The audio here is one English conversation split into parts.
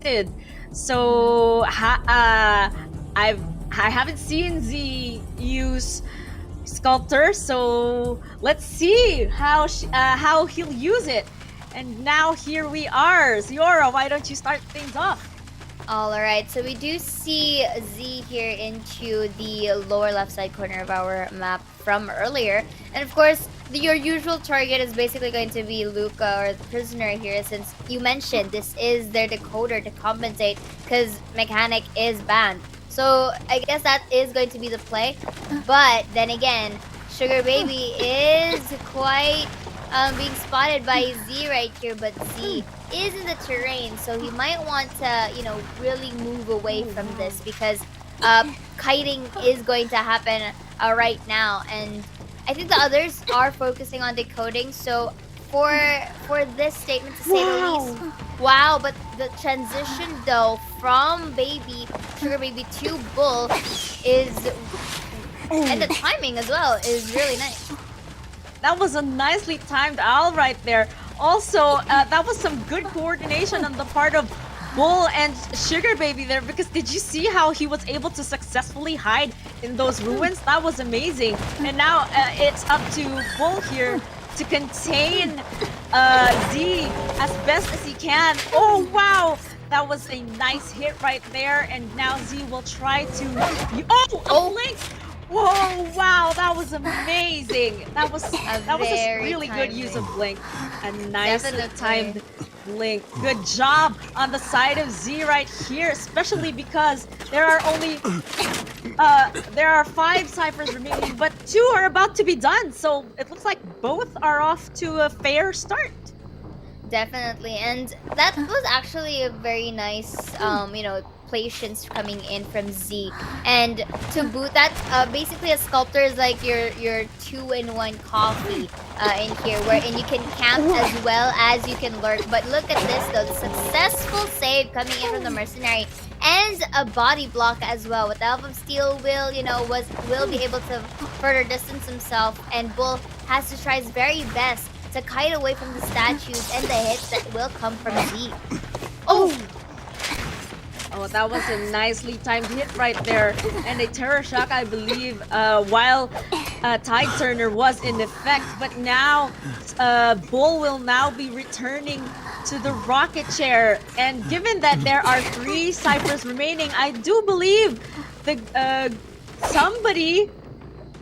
excited. So I haven't seen Z use sculptor, so let's see how he'll use it. And now here we are. Ziora, why don't you start things off? Alright, so we do see Z here into the lower left side corner of our map from earlier. And of course, your usual target is basically going to be Luca or the prisoner here, since you mentioned this is their decoder to compensate because mechanic is banned. So I guess that is going to be the play. But then again, Sugar Baby is quite being spotted by Z right here, but Z is in the terrain, so he might want to, you know, really move away from this because kiting is going to happen right now, and I think the others are focusing on decoding. So for this statement, to say the least, wow! But the transition though from Sugar Baby to Bull is, and the timing as well is really nice. That was a nicely timed owl right there. Also, that was some good coordination on the part of Bull and Sugar Baby there, because did you see how he was able to successfully hide in those ruins? That was amazing. And now it's up to Bull here to contain Z as best as he can. Oh, wow! That was a nice hit right there, and now Z will try to... Oh, Blink! Whoa, wow, that was amazing. That was a really good use of Blink. A nicely timed Blink. Good job on the side of Z right here, especially because there are only 5 ciphers remaining, but 2 are about to be done. So it looks like both are off to a fair start. Definitely, and that was actually a very nice, you know, patience coming in from Z. And to boot that, basically a sculptor is like your 2-in-1 coffee in here, wherein you can camp as well as you can lurk. But look at this though, the successful save coming in from the mercenary and a body block as well. With the Elf of Steel will be able to further distance himself, and Bull has to try his very best to kite away from the statues and the hits that will come from Z. Oh, that was a nicely timed hit right there. And a Terror Shock, I believe, while Tide Turner was in effect. But now, Bull will now be returning to the rocket chair. And given that there are 3 ciphers remaining, I do believe somebody,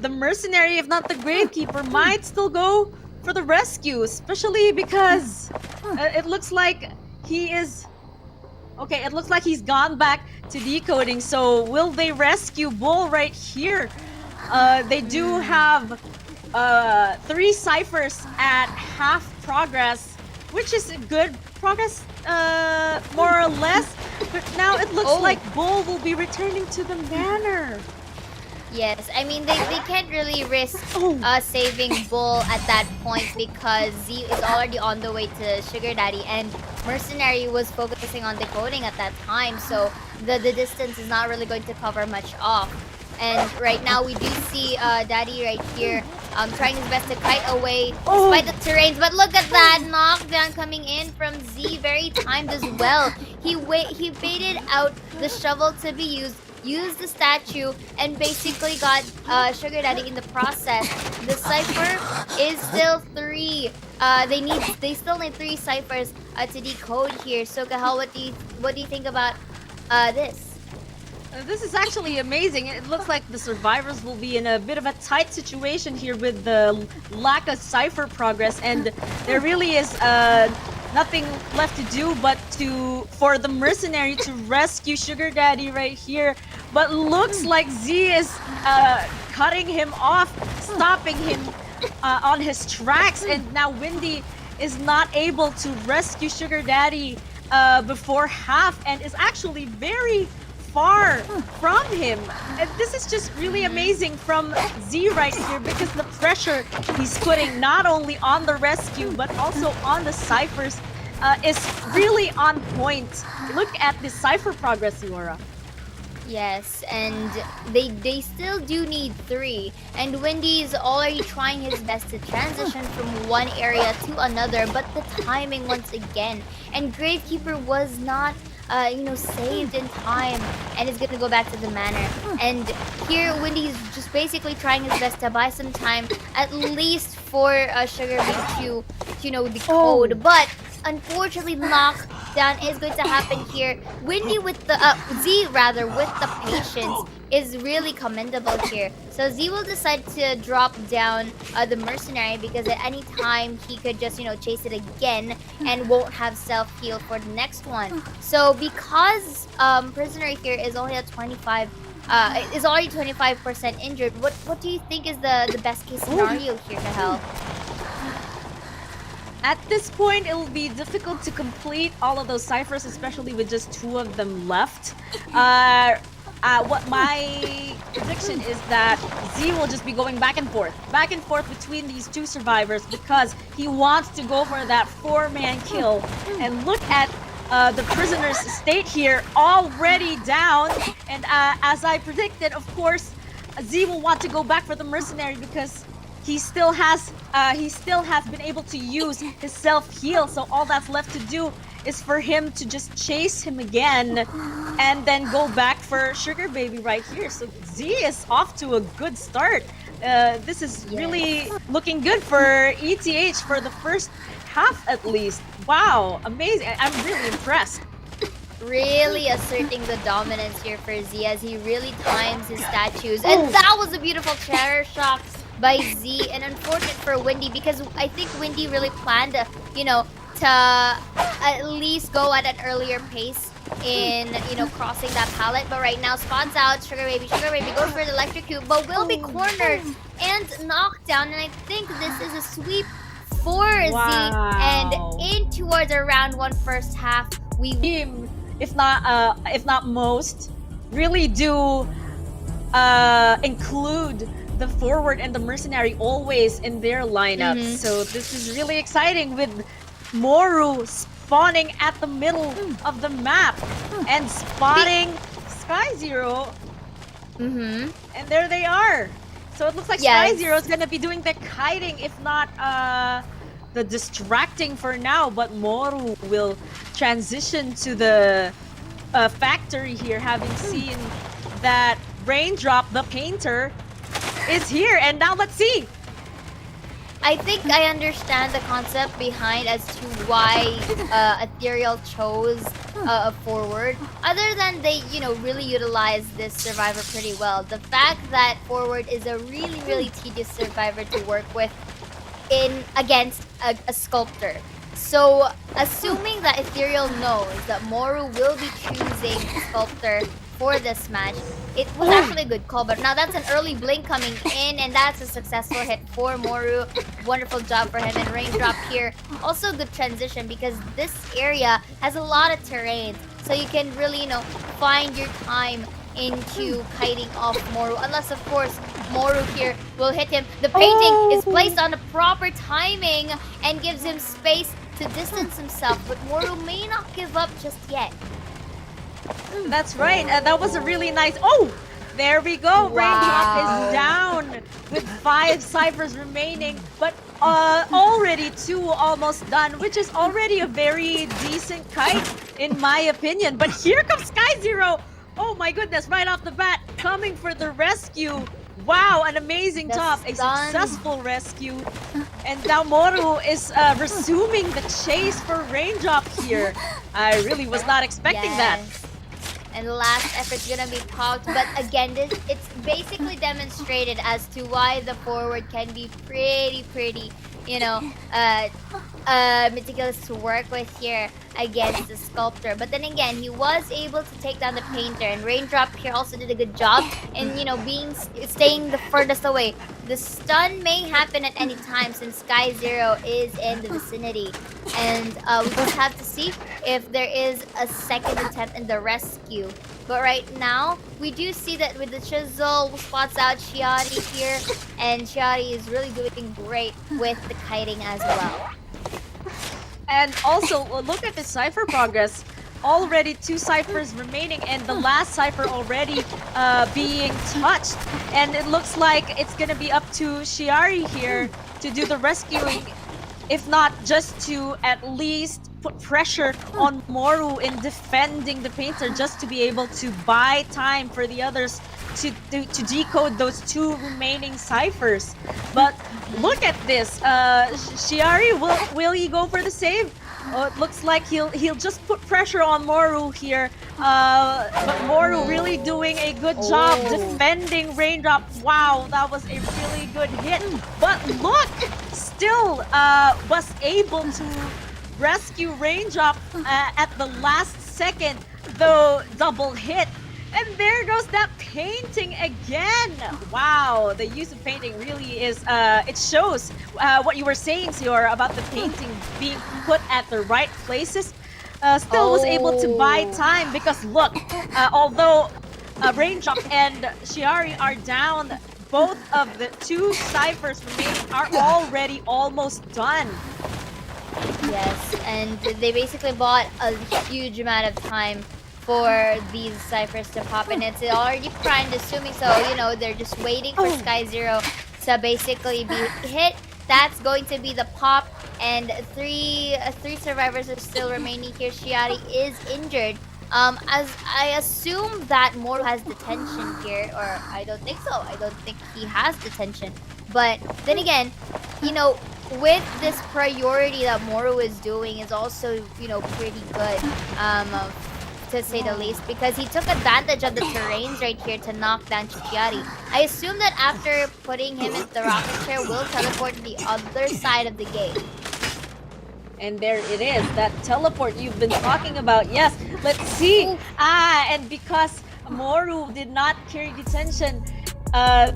the mercenary, if not the Gravekeeper, might still go for the rescue, especially because it looks like he is... Okay, it looks like he's gone back to decoding, so will they rescue Bull right here? They do have 3 ciphers at half progress, which is a good progress, more or less. But now it looks like Bull will be returning to the manor. Yes, I mean, they can't really risk saving Bull at that point because Z is already on the way to Sugar Daddy, and Mercenary was focusing on decoding at that time, so the distance is not really going to cover much off. And right now we do see Daddy right here trying his best to kite away despite the terrains. But look at that knockdown coming in from Z, very timed as well. He baited out the shovel to be used the statue, and basically got Sugar Daddy in the process. The cipher is still 3. They still need 3 ciphers to decode here. So Kahal, what do you think about this? This is actually amazing. It looks like the survivors will be in a bit of a tight situation here with the lack of cipher progress, and there really is nothing left to do but for the mercenary to rescue Sugar Daddy right here. But looks like Z is cutting him off, stopping him on his tracks, and now Windy is not able to rescue Sugar Daddy before half, and is actually very far from him. And this is just really amazing from Z right here, because the pressure he's putting not only on the rescue but also on the ciphers is really on point. Look at the cipher progress, Ziora. Yes, and they still do need 3, and Windy is already trying his best to transition from one area to another, but the timing once again, and Gravekeeper was not saved in time and is going to go back to the manor. And here, Wendy's just basically trying his best to buy some time, at least for Sugar Bean to decode. But unfortunately, knockdown is going to happen here. Wendy with the Z rather with the patience is really commendable here. So Z will decide to drop down the mercenary because at any time he could just chase it again and won't have self heal for the next one. So because prisoner here is only at 25. Is already 25% injured. What do you think is the best case scenario here, Kahel? At this point, it will be difficult to complete all of those ciphers, especially with just 2 of them left. What my prediction is that Z will just be going back and forth between these 2 survivors because he wants to go for that 4-man kill. And look at the prisoner's state here, already down. And as I predicted, of course, Z will want to go back for the mercenary because he still has been able to use his self-heal. So all that's left to do is for him to just chase him again and then go back for Sugar Baby right here. So Z is off to a good start. This is really looking good for ETH for the first half at least. Wow, amazing. I'm really impressed. Really asserting the dominance here for Z as he really times his statues. And that was a beautiful terror shock by Z, and unfortunate for Wendy because I think Wendy really planned to at least go at an earlier pace in crossing that pallet. But right now spawns out Sugar Baby goes for the electrocute but will be cornered and knocked down, and I think this is a sweep for Z. And in towards our round 1 first half, we if not most really do include the forward and the mercenary always in their lineup. So this is really exciting with Moru spawning at the middle of the map and spotting Sky Zero. And there they are. So it looks like Sky Zero is gonna be doing the kiting, if not the distracting for now. But Moru will transition to the factory here, having seen that Raindrop, the painter, is here. And now let's see. I think I understand the concept behind as to why Ethereal chose a forward. Other than they, really utilize this survivor pretty well. The fact that forward is a really tedious survivor to work with against a sculptor. So assuming that Ethereal knows that Moru will be choosing sculptor for this match, it was actually a good call. But now that's an early blink coming in, and that's a successful hit for Moru. Wonderful job for him. And Raindrop here, also good transition because this area has a lot of terrain, so you can really find your time into kiting off Moru, unless of course Moru here will hit him. The painting is placed on the proper timing and gives him space to distance himself, but Moru may not give up just yet. That's right. That was a really nice. There we go. Raindrop is down with 5 ciphers remaining, but already 2 almost done, which is already a very decent kite in my opinion. But here comes Sky Zero. Oh my goodness, right off the bat, coming for the rescue. Wow, an amazing top, a successful rescue. And now Moru is resuming the chase for Raindrop here. I really was not expecting that. And the last effort's gonna be popped, but again, it's basically demonstrated as to why the forward can be pretty, meticulous to work with here against the sculptor. But then again, he was able to take down the painter, and Raindrop here also did a good job in staying the furthest away. The stun may happen at any time since Sky Zero is in the vicinity, and we just have to see if there is a second attempt in the rescue. But right now, we do see that with the chisel, spots out Shiari here, and Shiari is really doing great with the kiting as well. And also, look at the cipher progress. Already 2 ciphers remaining, and the last cipher already being touched. And it looks like it's gonna be up to Shiari here to do the rescuing. if not just to at least put pressure on Moru in defending the painter, just to be able to buy time for the others to decode those 2 remaining ciphers. But look at this. Shiari, will he go for the save? Oh, it looks like he'll just put pressure on Moru here. But Moru really doing a good job defending Raindrop. Wow, that was a really good hit. But look, still was able to rescue Raindrop at the last second, though double hit. And there goes that painting again. Wow, the use of painting really is, it shows what you were saying, Siora, about the painting being put at the right places. Still was able to buy time because look, although Raindrop and Shiari are down, both of the 2 ciphers remaining are already almost done. Yes, and they basically bought a huge amount of time for these ciphers to pop, and it's already primed, assuming so, you know, they're just waiting for Sky Zero to basically be hit. That's going to be the pop, and three survivors are still remaining here. Shiari is injured. As I assume that Moru has detention here, or I don't think so. I don't think he has detention. But then again, you know, with this priority that Moru is doing is also, you know, pretty good. To say the least, because he took advantage of the terrains right here to knock down Shiari. I assume that after putting him in the rocket chair, we'll teleport to the other side of the gate. And there it is, that teleport you've been talking about. Yes, let's see. And because Moru did not carry detention,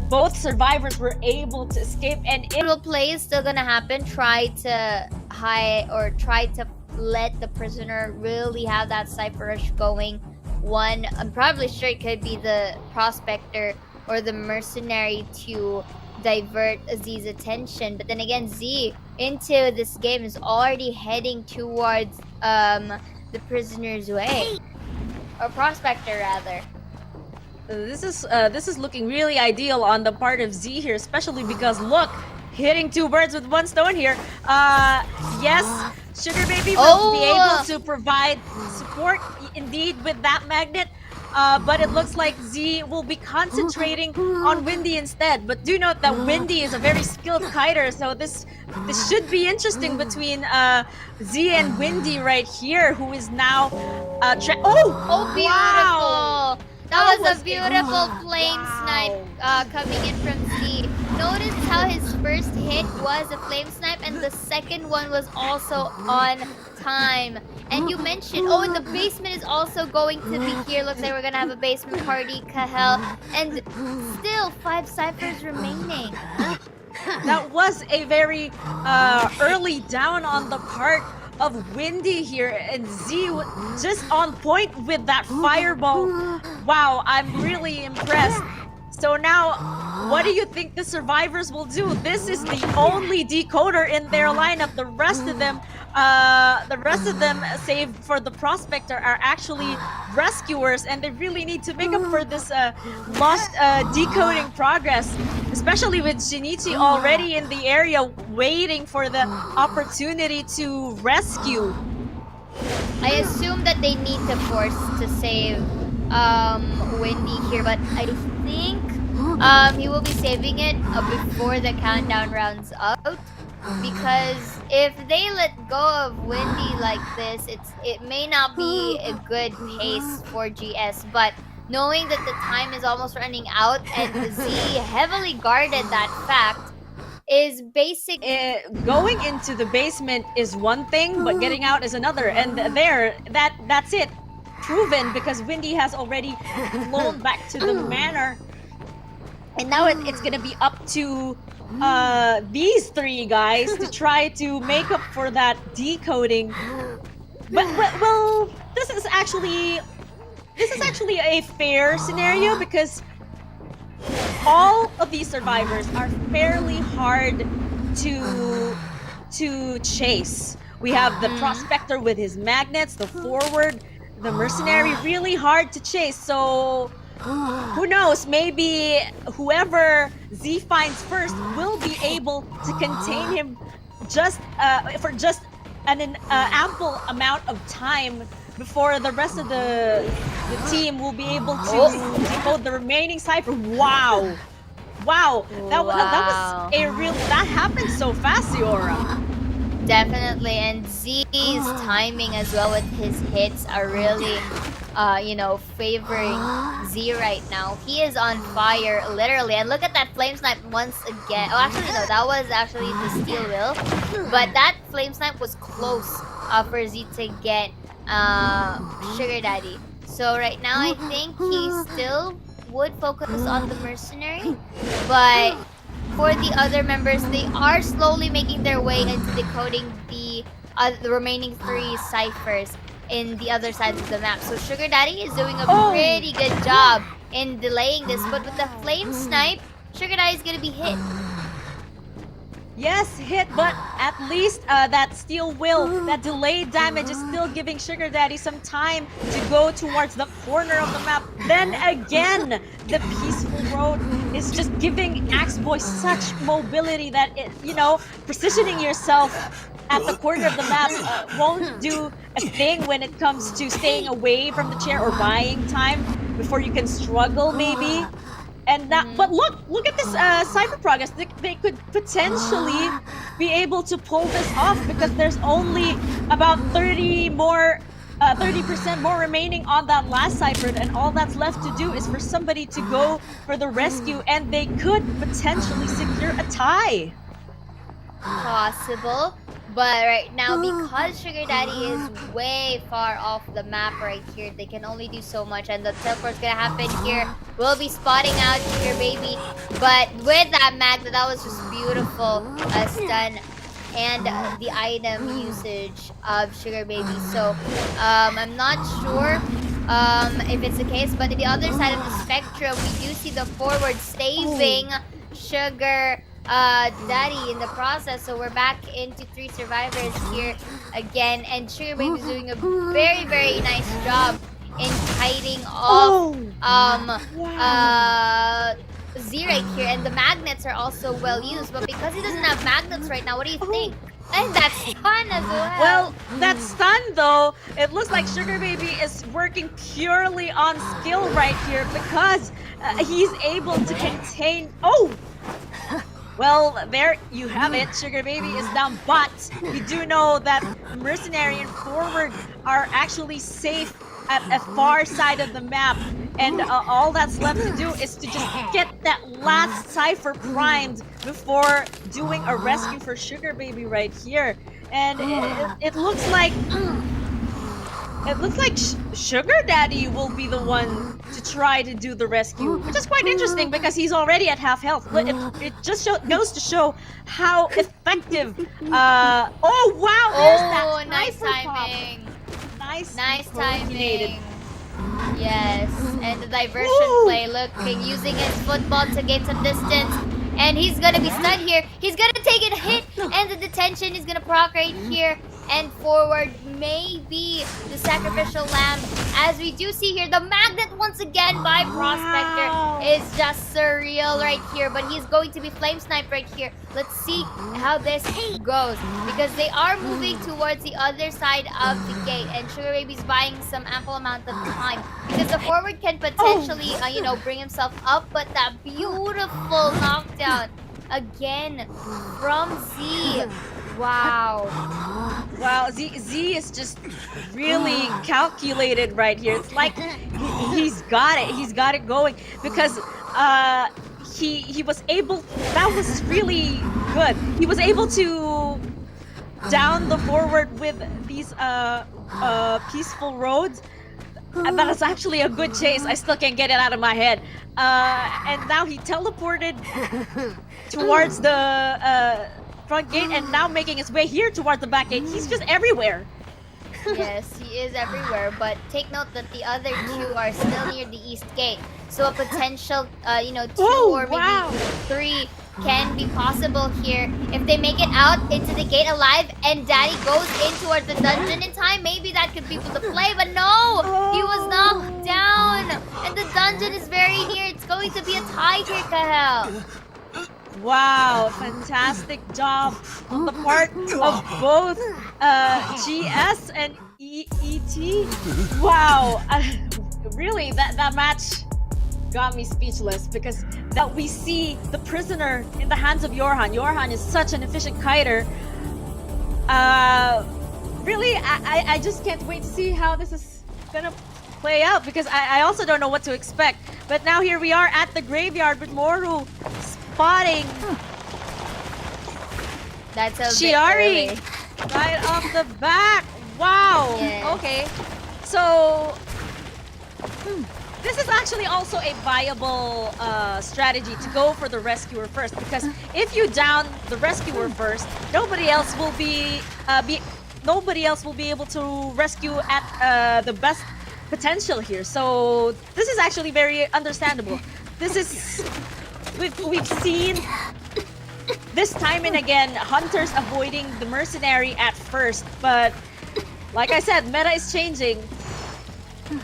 both survivors were able to escape. And Little play is still gonna happen. Try to hide or try to let the prisoner really have that cipher rush going. One, I'm probably sure it could be the prospector or the mercenary to divert Z's attention. But then again, Z into this game is already heading towards the prisoner's way, or prospector rather. This is looking really ideal on the part of Z here, especially because look, hitting 2 birds with 1 stone here. Yes, Sugar Baby will be able to provide support indeed with that magnet. But it looks like Z will be concentrating on Windy instead. But do note that Windy is a very skilled kiter, so this should be interesting between Z and Windy right here, who is now beautiful! Wow. That was a beautiful flame snipe coming in from Z. Notice how his first hit was a flame snipe, and the second one was also on time. And you mentioned, and the basement is also going to be here. Looks like we're gonna have a basement party, Kahel. And still 5 ciphers remaining. That was a very early down on the part of Windy here, and Z just on point with that fireball. Wow, I'm really impressed. So now, what do you think the survivors will do? This is the only decoder in their lineup. The rest of them, save for the prospector, are actually rescuers, and they really need to make up for this lost decoding progress, especially with Shinichi already in the area waiting for the opportunity to rescue. I assume that they need to force to save Windy here, but I think he will be saving it before the countdown runs out, because if they let go of Windy like this, it may not be a good pace for GS. But knowing that the time is almost running out and Z heavily guarded that fact, is basic. Going into the basement is one thing, but getting out is another, and that's it. Proven, because Windy has already flown back to the manor, and now it's gonna be up to these 3 guys to try to make up for that decoding. But well, this is actually a fair scenario, because all of these survivors are fairly hard to chase. We have the prospector with his magnets, the forward, the mercenary, really hard to chase. So who knows, maybe whoever Z finds first will be able to contain him just an ample amount of time before the rest of the team will be able to decode the remaining cipher. Wow. That happened so fast, Ziora. Definitely, and Z's timing as well with his hits are really, favoring Z right now. He is on fire, literally. And look at that flame snipe once again. Oh, actually, no, that was actually the steel will. But that flame snipe was close for Z to get Sugar Daddy. So right now, I think he still would focus on the mercenary, but for the other members, they are slowly making their way into decoding the remaining 3 ciphers in the other sides of the map. So Sugar Daddy is doing a pretty good job in delaying this, but with the flame snipe, Sugar Daddy is gonna be hit. Yes, hit, but at least that steel will, that delayed damage is still giving Sugar Daddy some time to go towards the corner of the map. Then again, the peaceful road is just giving Axe Boy such mobility that positioning yourself at the corner of the map won't do a thing when it comes to staying away from the chair or buying time before you can struggle maybe. And that, but look at this cipher progress. They could potentially be able to pull this off because there's only about 30% more remaining on that last cipher, and all that's left to do is for somebody to go for the rescue, and they could potentially secure a tie. Possible. But right now, because Sugar Daddy is way far off the map right here, they can only do so much, and the teleport's gonna happen here. We'll be spotting out Sugar Baby, but with that Magna, that was just beautiful stun and the item usage of Sugar Baby. So I'm not sure if it's the case, but on the other side of the spectrum, we do see the forward saving Sugar Daddy in the process. So we're back into 3 survivors here again, and Sugar Baby's doing a very, very nice job in kiting off Z right here, and the magnets are also well used, but because he doesn't have magnets right now, what do you think? And that's stun as well. Well, that stun though, it looks like Sugar Baby is working purely on skill right here because he's able to contain. Well, there you have it. Sugar Baby is down, but we do know that Mercenary and Forward are actually safe at a far side of the map, and all that's left to do is to just get that last cipher primed before doing a rescue for Sugar Baby right here. And it looks like Sugar Daddy will be the one to try to do the rescue, which is quite interesting because he's already at half health. But it just goes to show how effective. Oh wow! There's that nice timing. Nice timing. Yes, and the diversion play. Look, using his football to gain some distance. And he's gonna be stunned here. He's gonna take a hit, and the detention is gonna proc right here. And Forward may be the sacrificial lamb, as we do see here. The magnet once again by Prospector is just surreal right here, but he's going to be flame sniped right here. Let's see how this goes, because they are moving towards the other side of the gate, and Sugar Baby's buying some ample amount of time because the Forward can potentially bring himself up. But that beautiful knockdown again from Z. Wow, Z is just really calculated right here. It's like he's got it going, because he was able, that was really good. He was able to down the Forward with these peaceful roads. And that is actually a good chase. I still can't get it out of my head. And now he teleported towards the front gate, and now making his way here towards the back gate. He's just everywhere. Yes, he is everywhere, but take note that the other 2 are still near the east gate. So a potential, 2 or maybe 3 can be possible here. If they make it out into the gate alive and Daddy goes in towards the dungeon in time, maybe that could be for the play, but no! He was knocked down! And the dungeon is very near. It's going to be a tie here, Kahel. Wow, fantastic job on the part of both GS and ET. Wow, really, that match got me speechless because that we see the prisoner in the hands of Yorhan. Yorhan is such an efficient kiter. Really, I just can't wait to see how this is gonna play out because I also don't know what to expect. But now here we are at the graveyard with Moru spotting That's a Shiari bit early. right off the back. Wow. Yes. Okay. So this is actually also a viable strategy to go for the rescuer first because if you down the rescuer first, nobody else will be able to rescue at the best potential here. So this is actually very understandable. This is we've seen this time and again hunters avoiding the mercenary at first, but like I said, meta is changing.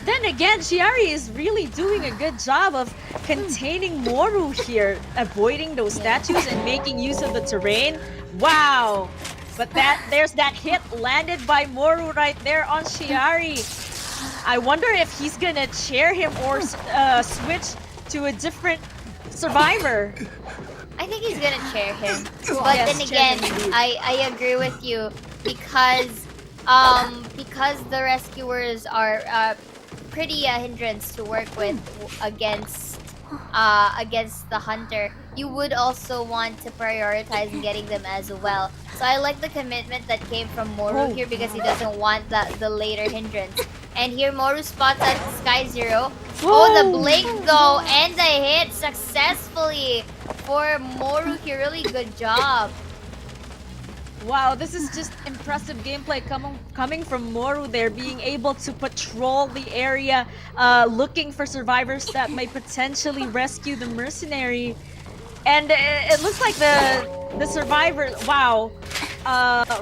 Then again, Shiari is really doing a good job of containing Moru here, avoiding those statues and making use of the terrain. Wow! But there's that hit landed by Moru right there on Shiari. I wonder if he's gonna chair him or switch to a different survivor. I think he's gonna chair him. But Yes, then chair again, him indeed. I agree with you because the rescuers are pretty hindrance to work with against the hunter. You would also want to prioritize getting them as well. So I like the commitment that came from Moru here because he doesn't want the later hindrance. And here Moru spots at Sky Zero. Oh, the blink though, and the hit successfully for Moru here. Really good job. Wow, this is just impressive gameplay coming from Moru there, being able to patrol the area, looking for survivors that may potentially rescue the mercenary. And it looks like the survivor, wow,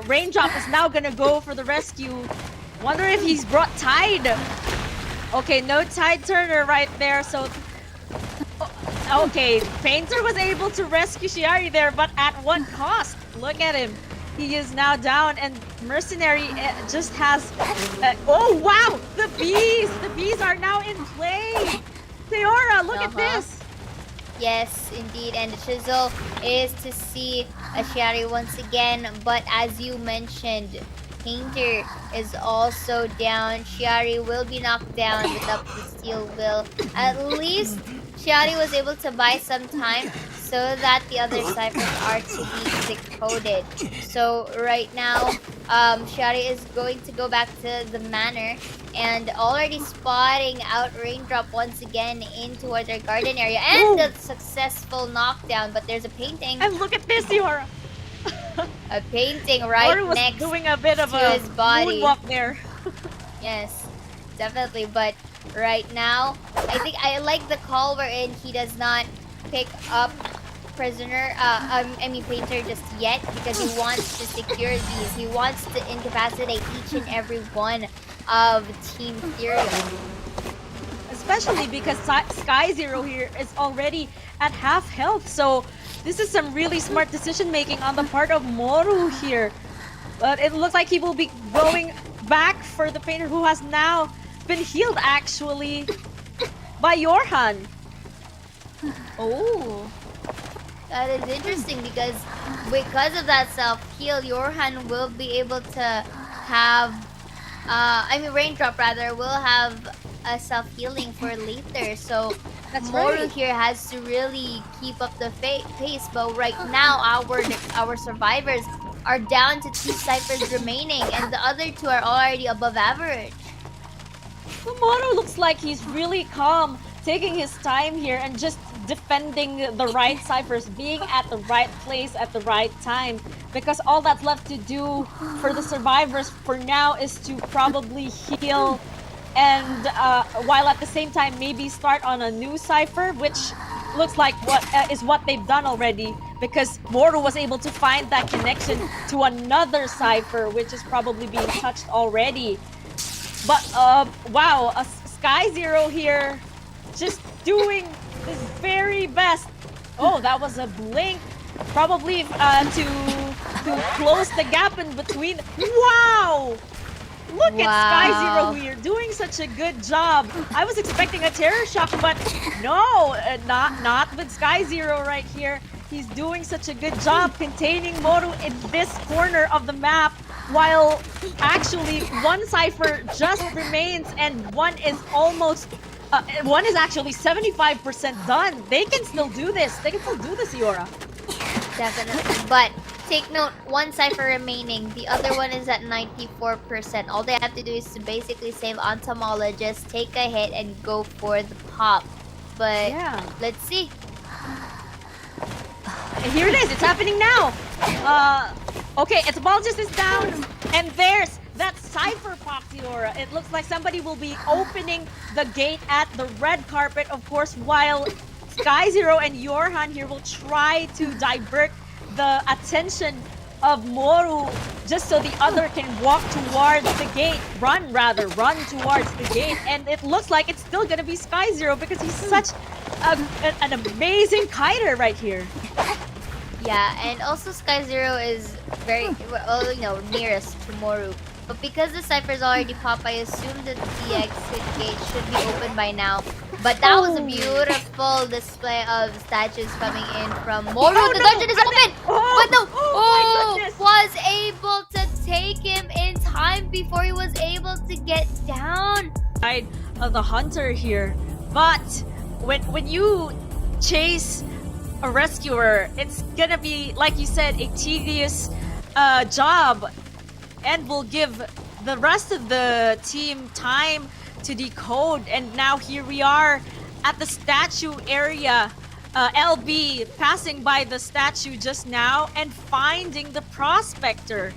Raindrop is now gonna go for the rescue. Wonder if he's brought Tide. Okay, no Tide Turner right there, so... Okay, Painter was able to rescue Shiari there, but at what cost? Look at him. He is now down, and Mercenary just has... oh, wow! The bees! The bees are now in play! Theora, look at this! Yes, indeed. And the chisel is to see Shiari once again. But as you mentioned, Painter is also down. Shiari will be knocked down without the steel will. At least Shiari was able to buy some time so that the other ciphers are to be decoded. So right now, Shiari is going to go back to the manor and already spotting out Raindrop once again in towards our garden area. And the successful knockdown, but there's a painting. And look at this, Theora! A painting right Moru was next doing a bit of to a his body. moonwalk there. Yes, definitely. But right now, I think I like the call wherein he does not pick up prisoner, Painter just yet because he wants to secure these. He wants to incapacitate each and every one of Team Ethereum. Especially because Sky Zero here is already at half health, so this is some really smart decision making on the part of Moru here. But it looks like he will be going back for the Painter who has now been healed actually by Yorhan. Oh. That is interesting because of that self-heal, Yorhan will be able to have... Raindrop rather, will have a self-healing for later. So That's Moru right. here has to really keep up the pace. But right now, our survivors are down to 2 ciphers remaining, and the other 2 are already above average. So Moru looks like he's really calm, taking his time here and just defending the right ciphers, being at the right place at the right time, because all that's left to do for the survivors for now is to probably heal and while at the same time maybe start on a new cipher, which looks like what they've done already, because Moru was able to find that connection to another cipher which is probably being touched already. But wow, a Sky Zero here just doing his very best. Oh, that was a blink, probably to to close the gap in between. Wow! Look at Sky Zero here, doing such a good job. I was expecting a terror shock, but no, not with Sky Zero right here. He's doing such a good job containing Moru in this corner of the map, while actually one Cypher just remains and one is almost, one is actually 75% done. They can still do this. They can still do this, Iora. Definitely, but take note, one Cypher remaining. The other one is at 94%. All they have to do is to basically save Entomologist, take a hit, and go for the pop. But Yeah. let's see. And here it is. It's happening now. Okay, Entomologist is down, and there's that Cypher pop, Iora. It looks like somebody will be opening the gate at the red carpet, of course, while Sky Zero and Yorhan here will try to divert the attention of Moru just so the other can walk towards the gate. Run towards the gate. And it looks like it's still gonna be Sky Zero because he's such an amazing kiter right here. Yeah, and also Sky Zero is very, well, you know, nearest to Moru. But because the Cypher's already popped, I assume that the exit gate should be open by now. But that was a beautiful display of statues coming in from Moru. The dungeon is open! But no! Was able to take him in time before he was able to get down. Side of the hunter here. But when you chase a rescuer, it's gonna be, like you said, a tedious job, and will give the rest of the team time to decode. And now here we are at the statue area. LB passing by the statue just now and finding the prospector.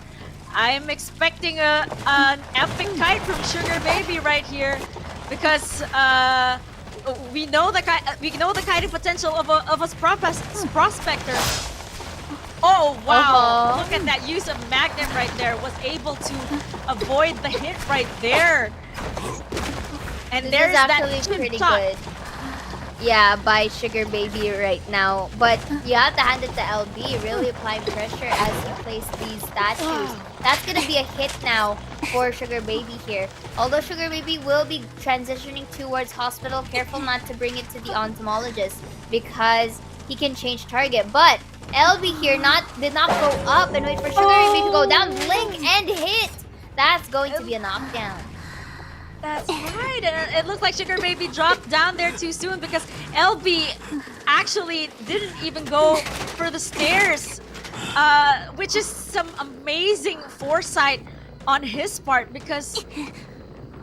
I'm expecting an epic kite from Sugar Baby right here, because we know the kiting potential of a prospector. Oh wow! Look at that use of Magnet right there. Was able to avoid the hit right there. And This there's is actually that chip pretty shot. good. Yeah, by Sugar Baby right now. But you have to hand it to LB, really applying pressure as he plays these statues. That's gonna be a hit now for Sugar Baby here. Although Sugar Baby will be transitioning towards hospital, careful not to bring it to the entomologist because he can change target. But LB here did not go up and wait for Sugar Baby to go down. Blink and hit! That's going to be a knockdown. That's right. It looked like Sugar Baby dropped down there too soon because LB actually didn't even go for the stairs, which is some amazing foresight on his part because...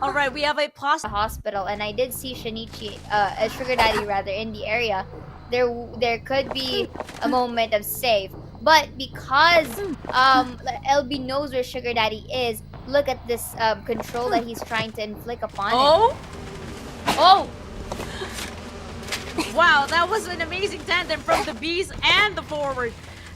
Alright, we have a hospital, and I did see Shinichi, Sugar Daddy rather, in the area. There could be a moment of save, but because LB knows where Sugar Daddy is, look at this control that he's trying to inflict upon him. Oh! Wow, that was an amazing tandem from the bees and the forward.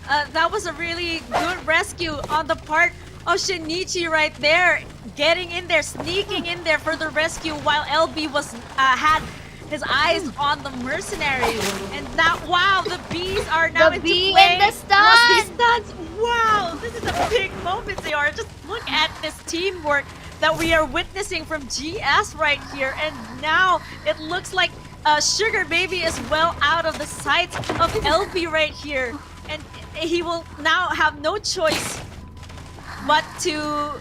That was a really good rescue on the part of Shinichi right there, getting in there, sneaking in there for the rescue while LB was had his eyes on the mercenary. And now, wow, the bees are now The into bee play. and the stun! Plus the stuns. Wow, this is a big moment, they are. Just look at this teamwork that we are witnessing from GS right here. And now it looks like Sugar Baby is well out of the sights of LB right here. And he will now have no choice but to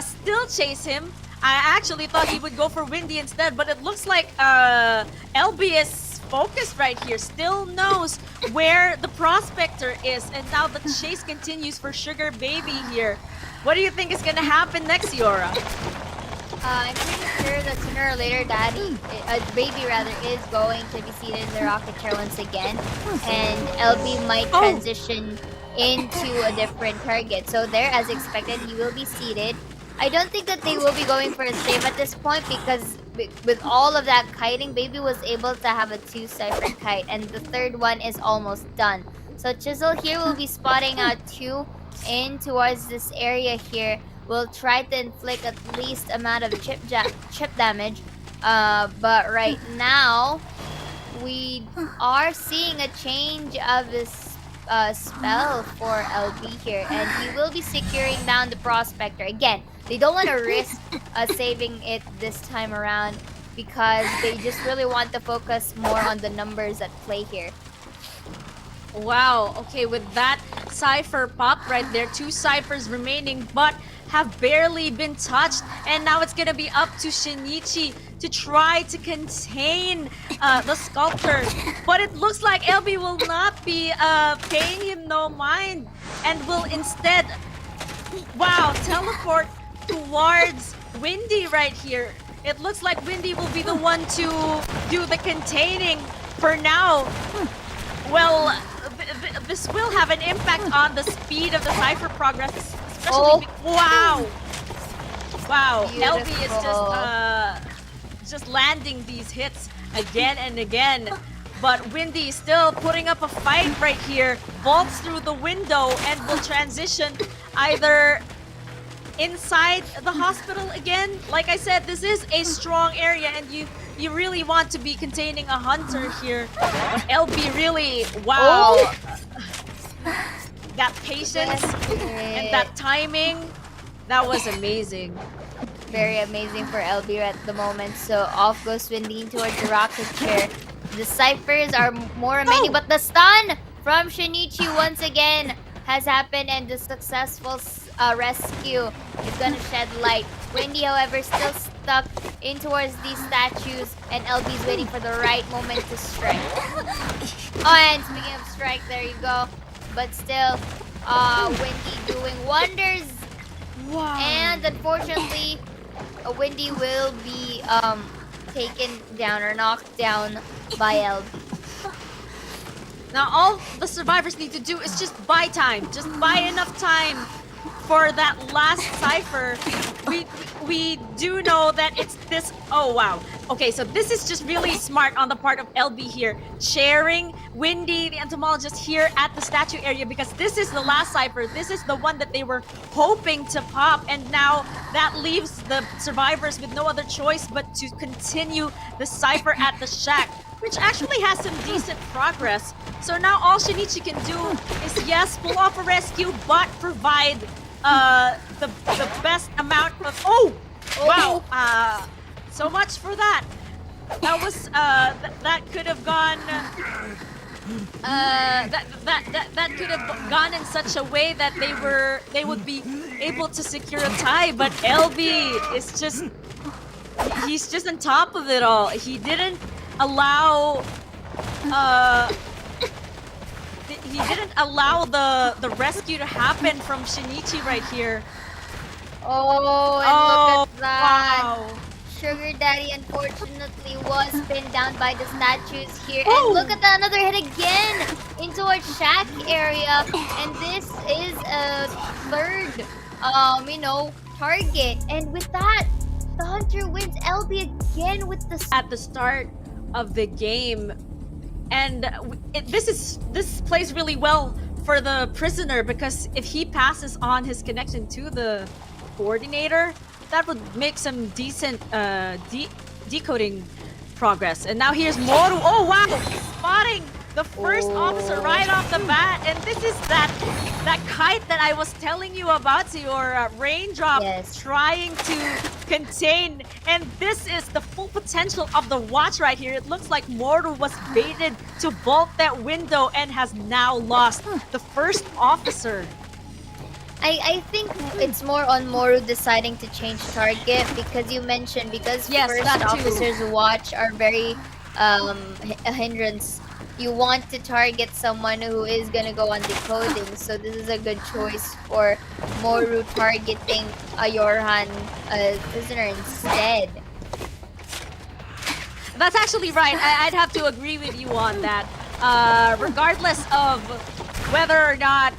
still chase him. I actually thought he would go for Windy instead, but it looks like LB is focused right here, still knows where the prospector is, and now the chase continues for Sugar Baby here. What do you think is gonna happen next, Iora? I'm pretty sure that sooner or later Baby rather is going to be seated in the rocket chair once again, and LB might transition into a different target. So there, as expected, he will be seated. I don't think that they will be going for a save at this point because with all of that kiting, Baby was able to have a 2-cypher kite, and the third one is almost done. So Chisel here will be spotting out 2 in towards this area here. We'll try to inflict at least amount of chip damage. But right now, we are seeing a change of this spell for LB here, and he will be securing down the Prospector. Again, they don't want to risk saving it this time around because they just really want to focus more on the numbers at play here. Wow, okay, with that Cypher pop right there, 2 Cyphers remaining, but have barely been touched. And now it's gonna be up to Shinichi to try to contain the Sculptor. But it looks like LB will not be paying him no mind and will instead, wow, teleport towards Windy right here. It looks like Windy will be the one to do the containing for now. Well, this will have an impact on the speed of the Cypher progress, especially. Wow! Wow, Beautiful. LB is just landing these hits again and again. But Windy is still putting up a fight right here. Vaults through the window and will transition either inside the hospital again. Like I said, this is a strong area and you really want to be containing a hunter here. But LB really, wow. That patience and that timing, that was amazing. Very amazing for LB at the moment. So off goes Windy towards the rocket chair. The Cyphers are more remaining, but the stun from Shinichi once again has happened, and the successful rescue is gonna shed light. Windy, however, still stuck in towards these statues, and LB is waiting for the right moment to strike. Oh, and speaking of strike, there you go. But still, Windy doing wonders. Wow. And unfortunately, Windy will be taken down or knocked down by LB. Now all the survivors need to do is just buy time. Just buy enough time for that last Cypher. We do know that it's this. Oh wow. Okay, so this is just really smart on the part of LB here, sharing Windy, the entomologist, here at the statue area, because this is the last Cypher. This is the one that they were hoping to pop, and now that leaves the survivors with no other choice but to continue the Cypher at the shack, which actually has some decent progress. So now all Shinichi can do is, yes, pull off a rescue, but provide the best amount of. Oh, wow! So much for that. That was that could have gone. That could have gone in such a way that they would be able to secure a tie. But LB is just, he's just on top of it all. He didn't allow the rescue to happen from Shinichi right here. Oh, and look at that. Wow. Sugar Daddy unfortunately was pinned down by the statues here. Oh. And look at that, another hit again into our shack area. And this is a third, target. And with that, the hunter wins. LB again with the At the start of the game, and this plays really well for the prisoner, because if he passes on his connection to the coordinator, that would make some decent decoding progress. And now here's Moru. Oh wow, spotting the first officer right off the bat. And this is that kite that I was telling you about, your raindrop. Yes. Trying to contain. And this is the full potential of the watch right here. It looks like Moru was baited to vault that window and has now lost the first officer. I think it's more on Moru deciding to change target, because you mentioned, because Yes, first that too. officers watch are very a hindrance. You want to target someone who is gonna go on decoding, so this is a good choice for Moru targeting a Yorhan prisoner instead. That's actually right. I'd have to agree with you on that. Regardless of whether or not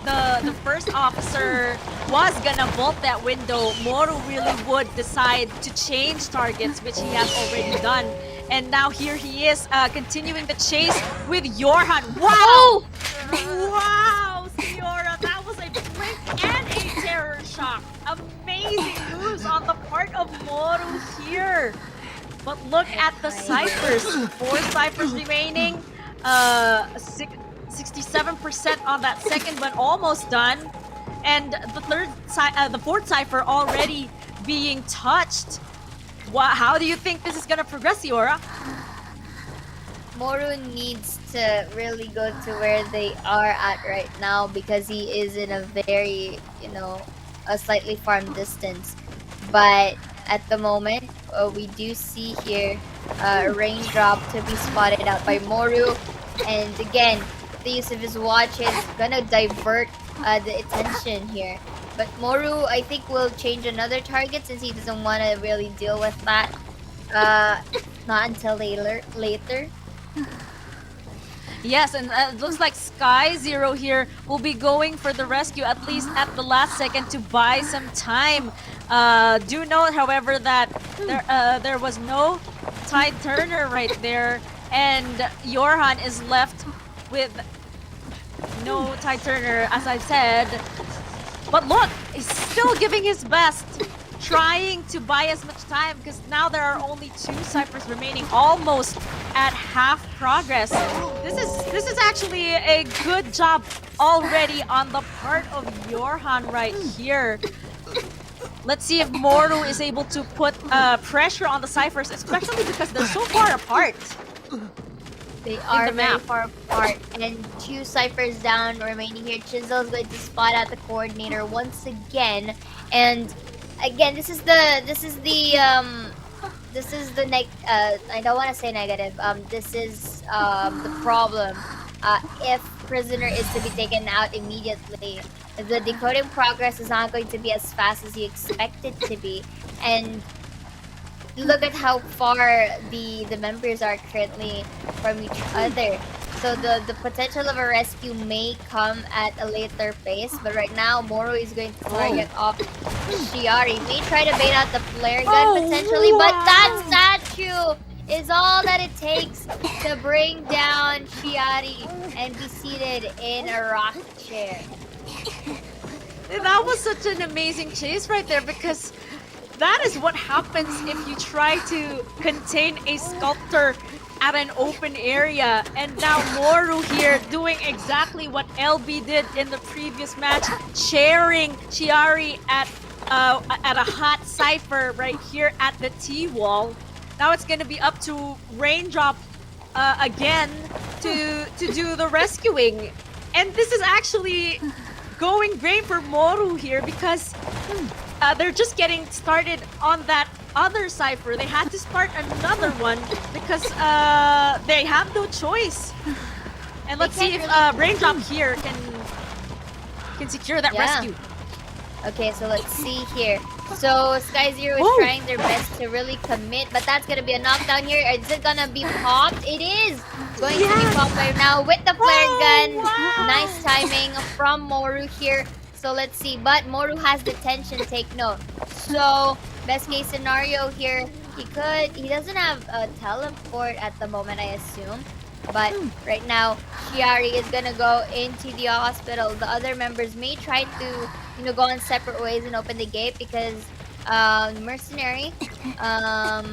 the first officer was gonna vault that window, Moru really would decide to change targets, which he has already done. And now here he is, continuing the chase with Yorhan. Wow! Wow, Siora, that was a blink and a terror shock. Amazing moves on the part of Moru here. But look at the Cyphers. 4 Cyphers remaining. 67% on that second one, almost done. And the fourth cipher already being touched. How do you think this is gonna progress, Yora? Moru needs to really go to where they are at right now because he is in a very, a slightly farm distance. But at the moment, we do see here a raindrop to be spotted out by Moru. And again, the use of his watch is gonna divert the attention here. But Moru, I think, will change another target since he doesn't want to really deal with that. Not until later. Yes, and it looks like Sky Zero here will be going for the rescue at least at the last second to buy some time. Do note, however, that there was no tide turner right there, and Yorhan is left with no tide turner, as I said. But look, he's still giving his best, trying to buy as much time because now there are only 2 ciphers remaining, almost at half progress. This is actually a good job already on the part of Yorhan right here. Let's see if Moru is able to put pressure on the ciphers, especially because they're so far apart. They are very far apart, and 2 ciphers down remaining here. Chisel is going to spot out the coordinator once again, and again, this is the I don't want to say negative. This is the problem. If prisoner is to be taken out immediately, the decoding progress is not going to be as fast as you expect it to be, and look at how far the members are currently from each other. So the potential of a rescue may come at a later phase, but right now Moru is going to target off Shiari. May try to bait out the flare gun potentially, but that statue is all that it takes to bring down Shiari and be seated in a rock chair. That was such an amazing chase right there, because that is what happens if you try to contain a sculptor at an open area. And now Moru here doing exactly what LB did in the previous match, chairing Chiari at a hot cipher right here at the T-wall. Now it's going to be up to Raindrop again to do the rescuing. And this is actually going great for Moru here because they're just getting started on that other cipher. They had to start another one because they have no choice. And let's see if Raindrop here can secure that rescue. Okay, so let's see here. So Sky Zero is trying their best to really commit, but that's gonna be a knockdown here. Is it gonna be popped? It is going to be popped right now with the flare gun. Wow. Nice timing from Moru here. So let's see, but Moru has detention, take note. So best case scenario here, he doesn't have a teleport at the moment, I assume. But right now, Shiari is gonna go into the hospital. The other members may try to, go on separate ways and open the gate because Mercenary, not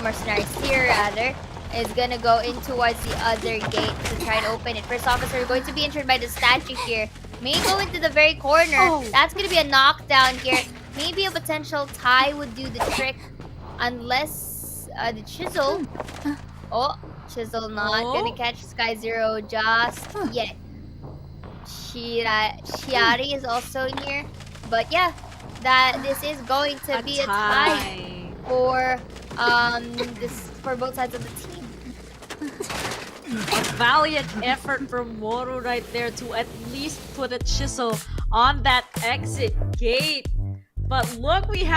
Mercenary, Seer rather, is gonna go in towards the other gate to try to open it. First officer going to be injured by the statue here. May go into the very corner. That's gonna be a knockdown here. Maybe a potential tie would do the trick unless the Chisel. Chisel not gonna catch Sky Zero just yet. Shiari is also near. But yeah, this is going to be a tie for for both sides of the team. A valiant effort from Moru right there to at least put a Chisel on that exit gate. But look, we have